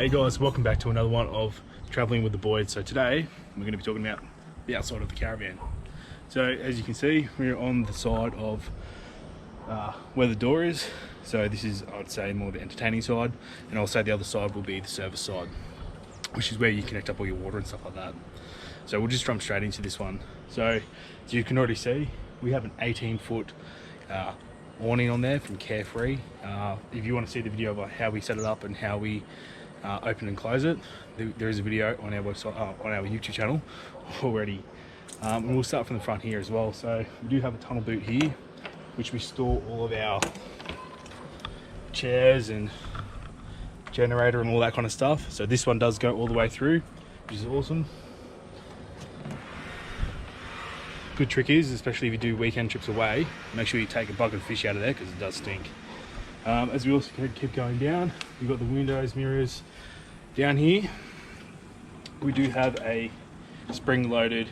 Hey guys, welcome back to another one of Traveling with the Boys. So today we're going to be talking about the outside of the caravan. So as you can see, we're on the side of where the door is. So this is, I would say, more the entertaining side, and I'll say the other side will be the service side, which is where you connect up all your water and stuff like that. So we'll just jump straight into this one. So as you can already see, we have an 18-foot awning on there from Carefree. If you want to see the video of how we set it up and how we open and close it, there is a video on our website, on our YouTube channel already. And we'll start from the front here as well. So we do have a tunnel boot here, which we store all of our chairs and generator and all that kind of stuff. So this one does go all the way through, which is awesome. Good trick is, especially if you do weekend trips away, make sure you take a bucket of fish out of there because it does stink. As we also keep going down, we've got the windows, mirrors. Down here, we do have a spring-loaded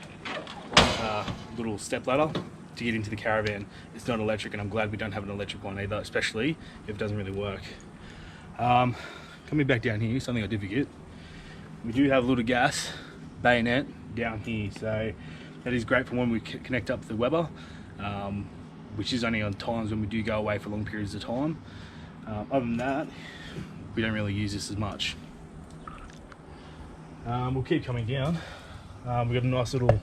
little step ladder to get into the caravan. It's not electric, and I'm glad we don't have an electric one either, especially if it doesn't really work. Coming back down here, something I did forget, we do have a little gas bayonet down here, so that is great for when we connect up the Weber, which is only on times when we do go away for long periods of time. Other than that, we don't really use this as much. We'll keep coming down. We've got a nice little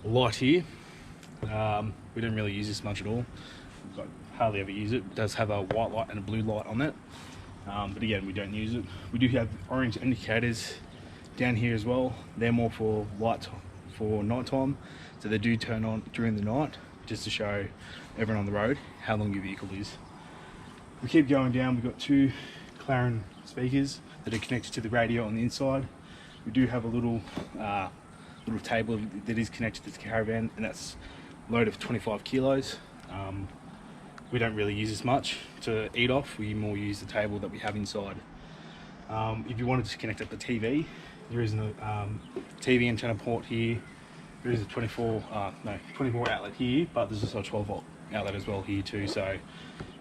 light here. We don't really use this much at all. Hardly ever use it. It does have a white light and a blue light on it, but again, we don't use it. We do have orange indicators down here as well. They're more for light for night time, so they do turn on during the night just to show everyone on the road how long your vehicle is. We keep going down. We've got two Clarion speakers that are connected to the radio on the inside. We do have a little table that is connected to the caravan, and that's a load of 25 kilos. We don't really use this much to eat off. We more use the table that we have inside. If you wanted to connect up the TV, there is a TV antenna port here. There is a 24 outlet here, but there's also a 12 volt outlet as well here too. So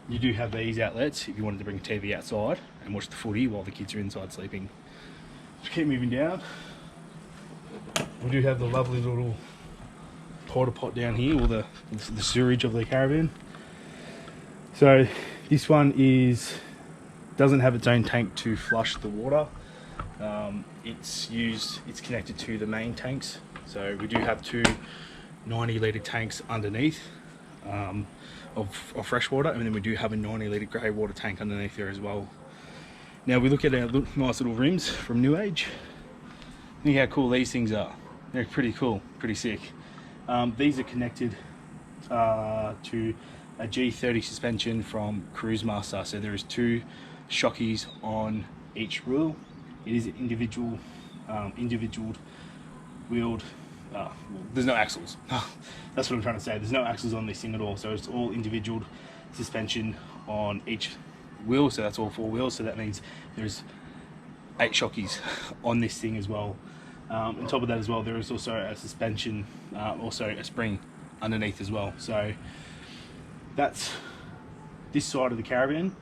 you do have these outlets if you wanted to bring a TV outside and watch the footy while the kids are inside sleeping. Just keep moving down. We do have the lovely little porta pot down here, or the sewerage of the caravan. So this one doesn't have its own tank to flush the water. It's connected to the main tanks. So we do have two 90-litre tanks underneath of fresh water, and then we do have a 90-litre grey water tank underneath there as well. Now we look at our nice little rims from New Age. Think how cool these things are. They're pretty cool, pretty sick. These are connected to a G30 suspension from Cruisemaster. So there is two shockeys on each wheel. It is an individual wheeled. There's no axles. That's what I'm trying to say. There's no axles on this thing at all. So it's all individual suspension on each wheel. So that's all four wheels. So that means there's 8 shockeys on this thing as well. On top of that as well, there is also a suspension, also a spring underneath as well. So that's this side of the caravan.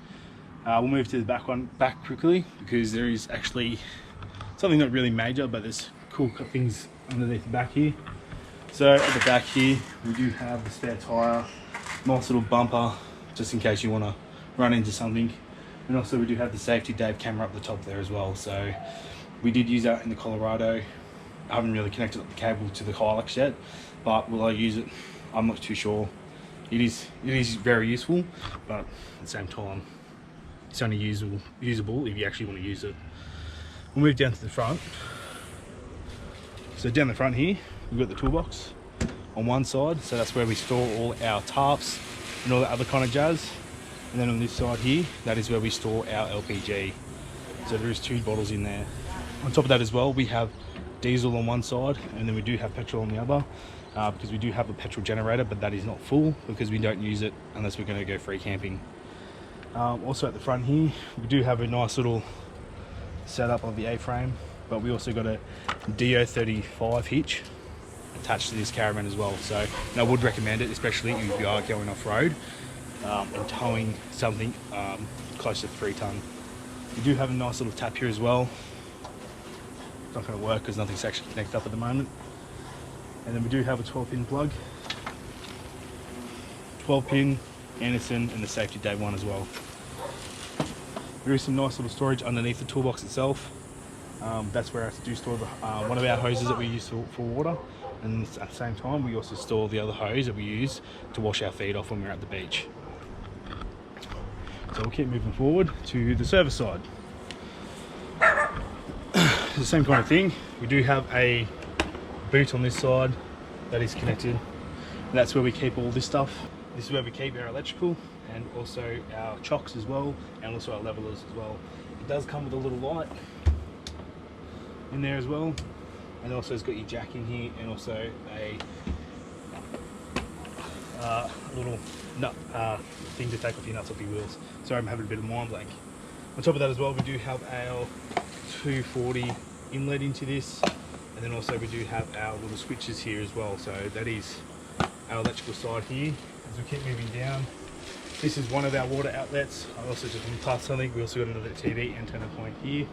We'll move to the back quickly, because there is actually something not really major, but there's cool things underneath the back here. So at the back here, we do have the spare tyre, nice little bumper, just in case you want to run into something. And also we do have the Safety Dave camera up the top there as well. So we did use that in the Colorado. I haven't really connected up the cable to the Hilux yet, but will I use it? I'm not too sure. It is very useful, but at the same time, it's only usable if you actually want to use it. We'll move down to the front. So down the front here, we've got the toolbox on one side. So that's where we store all our tarps and all that other kind of jazz. And then on this side here, that is where we store our LPG. So there is 2 bottles in there. On top of that as well, we have diesel on one side, and then we do have petrol on the other, because we do have a petrol generator, but that is not full because we don't use it unless we're going to go free camping. Also at the front here, we do have a nice little setup of the A-frame, but we also got a DO35 hitch attached to this caravan as well. So I would recommend it, especially if you are going off-road and towing something close to 3 ton. We do have a nice little tap here as well not going to work because nothing's actually connected up at the moment. And then we do have a 12-pin plug, 12-pin Anderson, and the safety day one as well. There is some nice little storage underneath the toolbox itself. That's where I do store one of our hoses that we use for water, and at the same time we also store the other hose that we use to wash our feet off when we're at the beach. So we'll keep moving forward to the service side. The same kind of thing. We do have a boot on this side that is connected, and that's where we keep all this stuff. This is where we keep our electrical and also our chocks as well, and also our levelers as well. It does come with a little light in there as well, and also it's got your jack in here, and also a little nut thing to take off your nuts off your wheels. Sorry, I'm having a bit of mind blank. On top of that as well, we do have our 240 inlet into this, and then also we do have our little switches here as well. So that is our electrical side here. As we keep moving down, this is one of our water outlets. I also just want to pass something. We also got another TV antenna point here.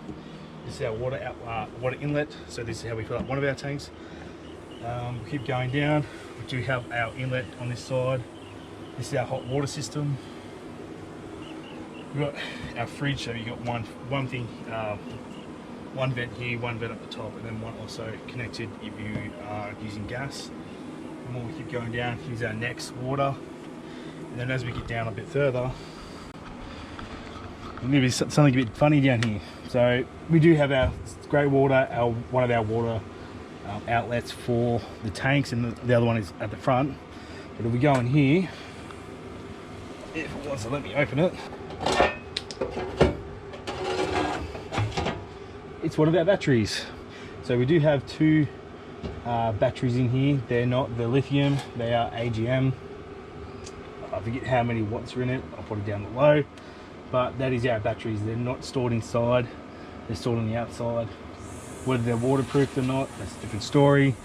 This is our water inlet. So this is how we fill up one of our tanks. We keep going down. We do have our inlet on this side. This is our hot water system. We've got our fridge. So you got one thing. One vent here, one vent at the top, and then one also connected if you are using gas. And when we keep going down, here's our next water. And then as we get down a bit further, maybe something a bit funny down here. So we do have our grey water, one of our water outlets for the tanks, and the other one is at the front. But if we go in here, if it wants to let me open it, it's one of our batteries. So we do have two batteries in here. They're lithium, they are AGM. I forget how many watts are in it, I'll put it down below. But that is our batteries. They're not stored inside, they're stored on the outside. Whether they're waterproof or not, that's a different story.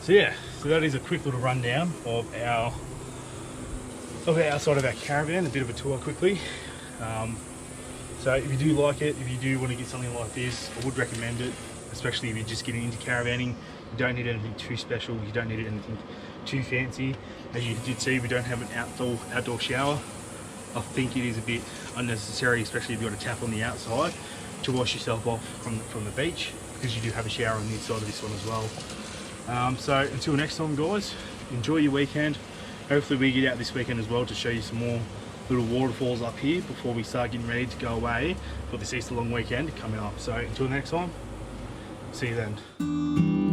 So yeah, so that is a quick little rundown of our outside of our caravan, a bit of a tour quickly. So if you do like it, if you do want to get something like this, I would recommend it, especially if you're just getting into caravanning. You don't need anything too special, you don't need anything too fancy. As you did see, we don't have an outdoor shower. I think it is a bit unnecessary, especially if you've got a tap on the outside to wash yourself off from the beach, because you do have a shower on the inside of this one as well. So until next time guys, enjoy your weekend. Hopefully we get out this weekend as well to show you some more little waterfalls up here before we start getting ready to go away for this Easter long weekend coming up. So until next time, see you then.